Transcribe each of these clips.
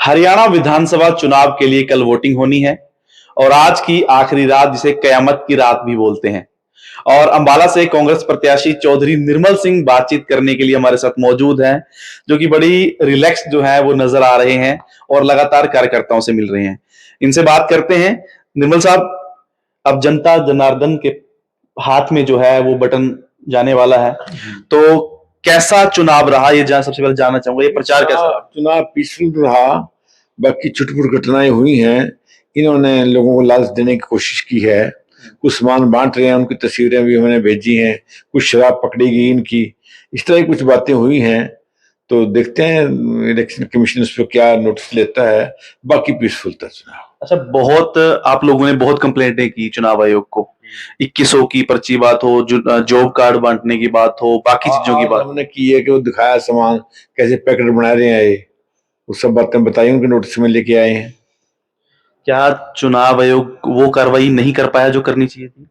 हरियाणा विधानसभा चुनाव के लिए कल वोटिंग होनी है और आज की आखिरी रात जिसे कयामत की रात भी बोलते हैं। और अंबाला से कांग्रेस प्रत्याशी चौधरी निर्मल सिंह बातचीत करने के लिए हमारे साथ मौजूद हैं, जो कि बड़ी रिलैक्स जो है वो नजर आ रहे हैं और लगातार कार्यकर्ताओं से मिल रहे हैं। इनसे बात करते हैं। निर्मल साहब, अब जनता जनार्दन के हाथ में जो है वो बटन जाने वाला है, तो कैसा चुनाव रहा ये सबसे पहले जानना चाहूंगा। ये प्रचार कैसा रहा? चुनाव पीसफुल रहा। बाकी छुटपुट घटनाएं हुई हैं। इन्होंने लोगों को लालच देने की कोशिश की है। कुछ सामान बांट रहे हैं, उनकी तस्वीरें भी हमने भेजी हैं। कुछ शराब पकड़ी गई इनकी, इस तरह की कुछ बातें हुई हैं। तो देखते हैं इलेक्शन कमीशन उस पर क्या नोटिस लेता है। बाकी पीसफुल था चुनाव। अच्छा, बहुत आप लोगों ने बहुत कंप्लेंटें की चुनाव आयोग को। 2100 की पर्ची बात हो, जॉब कार्ड बांटने की बात हो, बाकी चीजों की बात हमने की है कि वो दिखाया सामान कैसे पैकेट बना रहे हैं। ये वो सब बातें बताई, उनके नोटिस में लेके आए हैं। क्या चुनाव आयोग वो कार्रवाई नहीं कर पाया जो करनी चाहिए थी?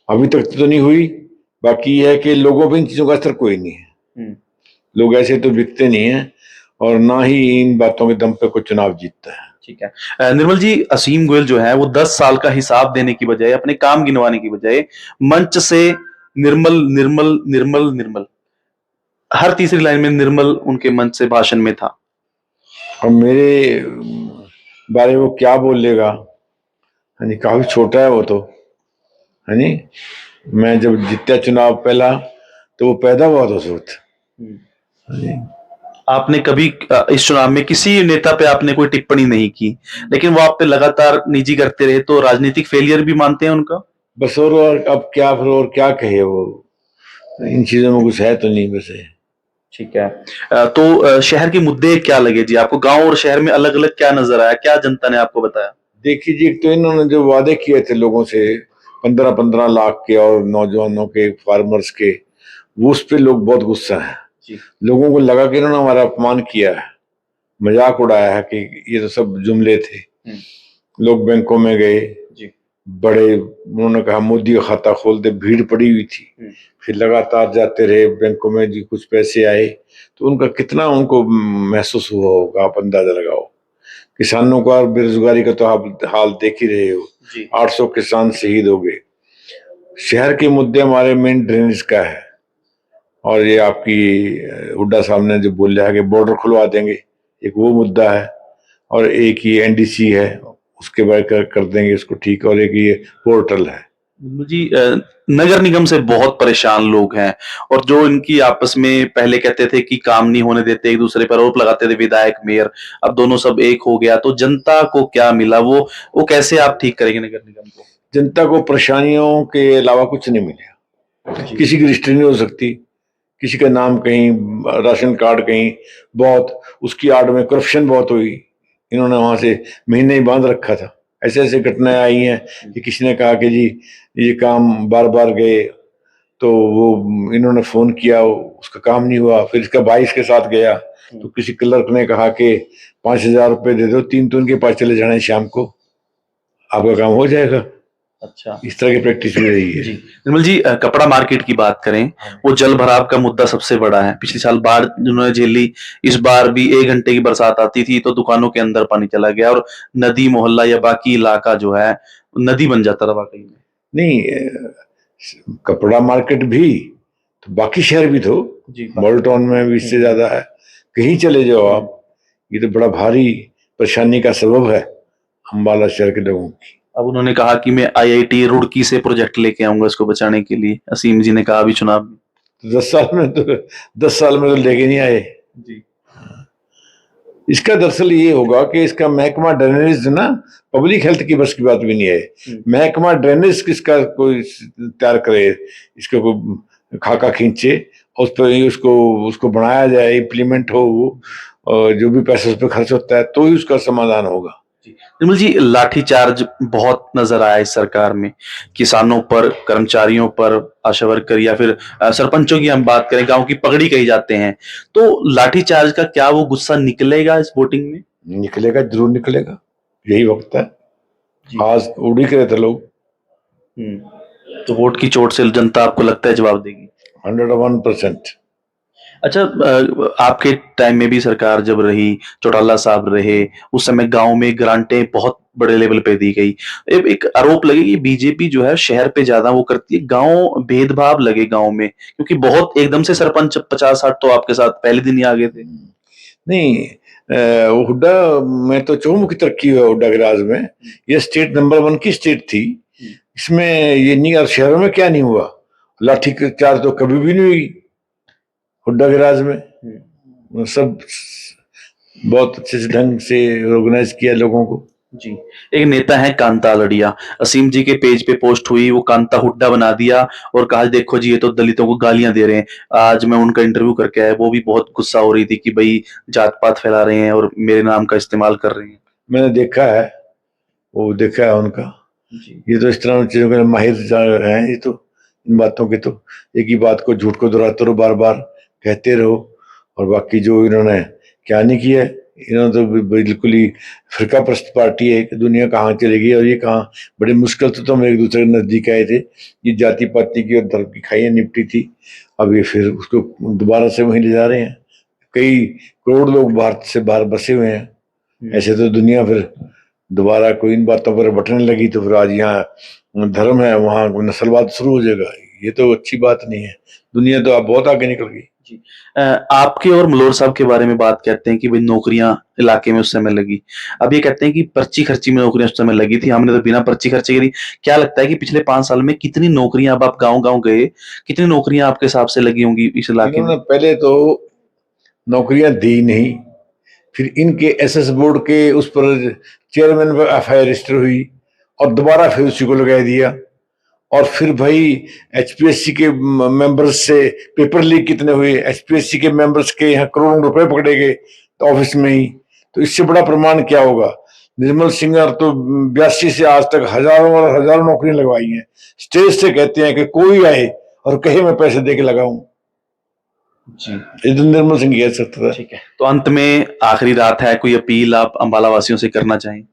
अभी तक तो नहीं हुई। बाकी यह है कि लोगों पे इन चीजों का असर कोई नहीं है। लोग ऐसे तो बिकते नहीं है और ना ही इन बातों के दम पे कोई चुनाव जीतता है। ठीक है। निर्मल जी, असीम गोयल जो है वो 10 साल का हिसाब देने की बजाय, अपने काम गिनवाने की बजाय मंच से निर्मल निर्मल निर्मल निर्मल, हर तीसरी लाइन में निर्मल उनके मंच से भाषण में था। और मेरे बारे में वो क्या बोलेगा? यानी काफी छोटा है वो तो। यानी मैं जब जीता चुनाव पहला, तो वो पैदा हुआ था उस वक्त। आपने कभी इस चुनाव में किसी नेता पे आपने कोई टिप्पणी नहीं की, लेकिन वो आप पे लगातार निजी करते रहे, तो राजनीतिक फेलियर भी मानते हैं उनका? बस और अब क्या, फिर और क्या कहे वो। इन चीजों में कुछ है तो नहीं बस है। ठीक है। तो शहर के मुद्दे क्या लगे जी आपको? गांव और शहर में अलग अलग क्या नजर आया? क्या जनता ने आपको बताया? देखिए जी, एक तो इन्होंने जो वादे किए थे लोगों से 15-15 लाख के और नौजवानों के, फार्मर्स के, वो उस पे लोग बहुत गुस्सा है। लोगों को लगा कि इन्होंने हमारा अपमान किया है, मजाक उड़ाया है कि ये तो सब जुमले थे। लोग बैंकों में गए, बड़े उन्होंने कहा मोदी का खाता खोल दे, भीड़ पड़ी हुई थी। फिर लगातार जाते रहे बैंकों में जी, कुछ पैसे आए तो उनका कितना उनको महसूस हुआ होगा, आप अंदाजा लगाओ। किसानों का बेरोजगारी का तो आप हाल देख ही रहे हो। 800 किसान शहीद हो गए। शहर के मुद्दे हमारे मेन ड्रेनेज का है, और ये आपकी हुड्डा साहब ने जो बोला है कि बॉर्डर खुलवा देंगे, एक वो मुद्दा है। और एक ही एनडीसी है, उसके बाद कर देंगे इसको ठीक। और एक ये पोर्टल है जी। नगर निगम से बहुत परेशान लोग हैं, और जो इनकी आपस में पहले कहते थे कि काम नहीं होने देते, एक दूसरे पर आरोप लगाते थे, विधायक मेयर, अब दोनों सब एक हो गया, तो जनता को क्या मिला? वो कैसे आप ठीक करेंगे नगर निगम को? जनता को परेशानियों के अलावा कुछ नहीं मिलेगा। किसी की रजिस्ट्री नहीं हो सकती, किसी का नाम कहीं, राशन कार्ड कहीं, बहुत उसकी आड़ में करप्शन बहुत हुई। इन्होंने वहां से महीने ही बांध रखा था। ऐसे ऐसे घटनाएं आई हैं कि किसी ने कहा कि जी ये काम बार बार गए, तो वो इन्होंने फोन किया, उसका काम नहीं हुआ। फिर इसका भाई इसके साथ गया, तो किसी क्लर्क ने कहा कि 5,000 रुपये दे दो, 3 तो उनके पास चले जाने शाम को, आपका काम हो जाएगा। अच्छा, इस तरह की प्रैक्टिस भी रही है। जी। निर्मल जी, कपड़ा मार्केट की बात करें, वो जल भराव का मुद्दा सबसे बड़ा है। पिछले साल बाढ़ जिन्होंने झेली, इस बार भी 1 घंटे की बरसात आती थी तो दुकानों के अंदर पानी चला गया, और नदी मोहल्ला या बाकी इलाका जो है नदी बन जाता था वाकई में। नहीं, कपड़ा मार्केट भी तो बाकी शहर भी तो, मॉडल टाउन में भी इससे ज्यादा है। कहीं चले जाओ आप, ये तो बड़ा भारी परेशानी का सबब है अम्बाला शहर के लोगों की। अब उन्होंने कहा कि मैं आईआईटी रुड़की से प्रोजेक्ट लेके आऊंगा इसको बचाने के लिए, असीम जी ने कहा अभी चुनाव में। 10 साल में तो लेके नहीं आए जी। इसका दरअसल ये होगा कि इसका महकमा ड्रेनेज ना, पब्लिक हेल्थ की बस की बात भी नहीं है। महकमा ड्रेनेज किसका कोई तैयार करे, इसका कोई खाका खींचे, उस पर उसको उसको बनाया जाए, इम्प्लीमेंट हो वो, और जो भी पैसा उस पर खर्च होता है तो ही उसका समाधान होगा। निर्मल जी, लाठीचार्ज बहुत नजर आया इस सरकार में, किसानों पर, कर्मचारियों पर, आशा वर्कर या फिर सरपंचों की हम बात करें, गांव की पगड़ी कही जाते हैं, तो लाठीचार्ज का क्या वो गुस्सा निकलेगा इस वोटिंग में? निकलेगा, जरूर निकलेगा। यही वक्त है। आज उड़ी करे थे लोग। तो वोट की चोट से जनता आपको लगता है जवाब देगी? 101%। अच्छा, आपके टाइम में भी सरकार जब रही, चौटाला साहब रहे, उस समय गाँव में ग्रांटें बहुत बड़े लेवल पे दी गई। एक आरोप लगे कि बीजेपी जो है शहर पे ज़्यादा वो करती है, गाँव भेदभाव लगे गाँव में, क्योंकि बहुत एकदम से सरपंच 50-60 तो आपके साथ पहले दिन ही आ गए थे। नहीं, वो हुड्डा में तो चहुमुखी तरक्की हुआ हुड्डा के राज में। ये स्टेट नंबर 1 की स्टेट थी। इसमें ये नहीं, और शहरों में क्या नहीं हुआ, लाठी चार्ज तो कभी भी नहीं हुई हुड्डा के राज में। सब बहुत अच्छे से ढंग से ऑर्गेनाइज किया लोगों को। जी, एक नेता है कांता लड़िया, असीम जी के पेज पे पोस्ट हुई, वो कांता हुड्डा बना दिया और कहा देखो जी ये तो दलितों को गालियां दे रहे हैं। आज मैं उनका इंटरव्यू करके आया, वो भी बहुत गुस्सा हो रही थी कि भाई जात पात फैला रहे हैं और मेरे नाम का इस्तेमाल कर रहे हैं। मैंने देखा है, वो देखा है उनका। जी। ये तो इस तरह चीजों के माहिर हैं, ये तो इन बातों के तो एक ही बात को झूठ को दोहराते रहो, बार बार कहते रहो। और बाकी जो इन्होंने क्या नहीं किया है, इन्होंने तो बिल्कुल ही फिरका प्रस्त पार्टी है कि दुनिया कहाँ चलेगी और ये कहाँ। बड़ी मुश्किल से तो हम एक दूसरे के नजदीक आए थे, ये जाति पाति की और धर्म की खाइयाँ निपटी थी। अब ये फिर उसको दोबारा से वहीं ले जा रहे हैं। कई करोड़ लोग भारत से बाहर बसे हुए हैं। ऐसे तो दुनिया फिर दोबारा कोई इन बातों पर बटने लगी तो फिर आज यहाँ धर्म है वहां नस्लवाद शुरू हो जाएगा। ये तो अच्छी बात नहीं है। दुनिया तो अब बहुत आगे निकल गई। जी। आपके और मल्होर साहब के बारे में बात कहते हैं कि भाई नौकरियां इलाके में उस समय लगी। अब ये कहते हैं कि पर्ची खर्ची में नौकरियां उस समय लगी थी, हमने तो बिना पर्ची खर्ची करी। क्या लगता है कि पिछले 5 साल में कितनी नौकरियां, अब आप गाँव-गाँव गए, कितनी नौकरियां आपके हिसाब से लगी होंगी इस इलाके में? इन्होंने पहले तो नौकरियां दी नहीं, फिर इनके एसएस बोर्ड के उस पर चेयरमैन पर एफआईआर रजिस्टर हुई और दोबारा फिर उसी को लगा दिया। और फिर भाई एचपीएससी के मेंबर्स से पेपर लीक कितने हुए, एचपीएससी के मेंबर्स के यहाँ करोड़ों रुपए पकड़े गए तो ऑफिस में ही। तो इससे बड़ा प्रमाण क्या होगा। निर्मल सिंह तो 82 से आज तक हजारों और हजारों नौकरियां लगवाई हैं। स्टेज से कहते हैं कि कोई आए और कहे मैं पैसे दे के लगाऊं, जी। ये तो निर्मल सिंह कह सकता था। ठीक है। तो अंत में आखिरी रात है, कोई अपील आप अंबाला वासियों से करना चाहें?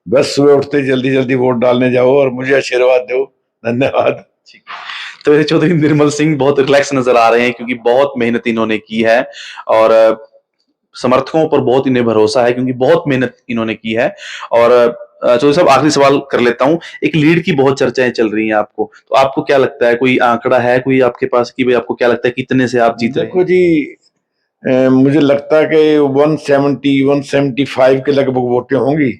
बस सुबह उठते जल्दी जल्दी वोट डालने जाओ और मुझे आशीर्वाद दो। धन्यवाद। ठीक। तो ये चौधरी निर्मल सिंह बहुत रिलैक्स नजर आ रहे हैं क्योंकि बहुत मेहनत इन्होंने की है और समर्थकों पर बहुत इन्हें भरोसा है क्योंकि बहुत मेहनत इन्होंने की है। और चौधरी साहब आखिरी सवाल कर लेता हूँ, एक लीड की बहुत चर्चाएं चल रही हैं आपको, तो आपको क्या लगता है, कोई आंकड़ा है कोई आपके पास कि भाई आपको क्या लगता है कितने से आप जीत रहे हैं? देखो जी, मुझे लगता है कि 170 175 के लगभग वोटें होंगी।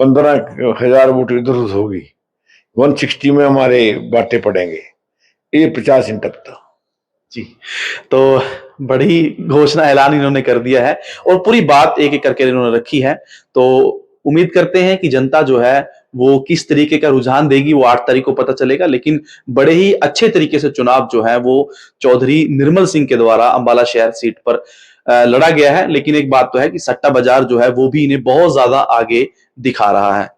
15,000 वोट इधर उधर होगी। 160 में हमारे बाटे पड़ेंगे। ये 50 इन टप था। जी। तो बड़ी घोषणा ऐलान इन्होंने कर दिया है और पूरी बात एक एक करके इन्होंने रखी है। तो उम्मीद करते हैं कि जनता जो है वो किस तरीके का रुझान देगी वो 8 तारीख को पता चलेगा, लेकिन बड़े ही अच्छे तरीके से चुनाव जो है वो चौधरी निर्मल सिंह के द्वारा अंबाला शहर सीट पर लड़ा गया है। लेकिन एक बात तो है कि सट्टा बाजार जो है वो भी इन्हें बहुत ज्यादा आगे दिखा रहा है।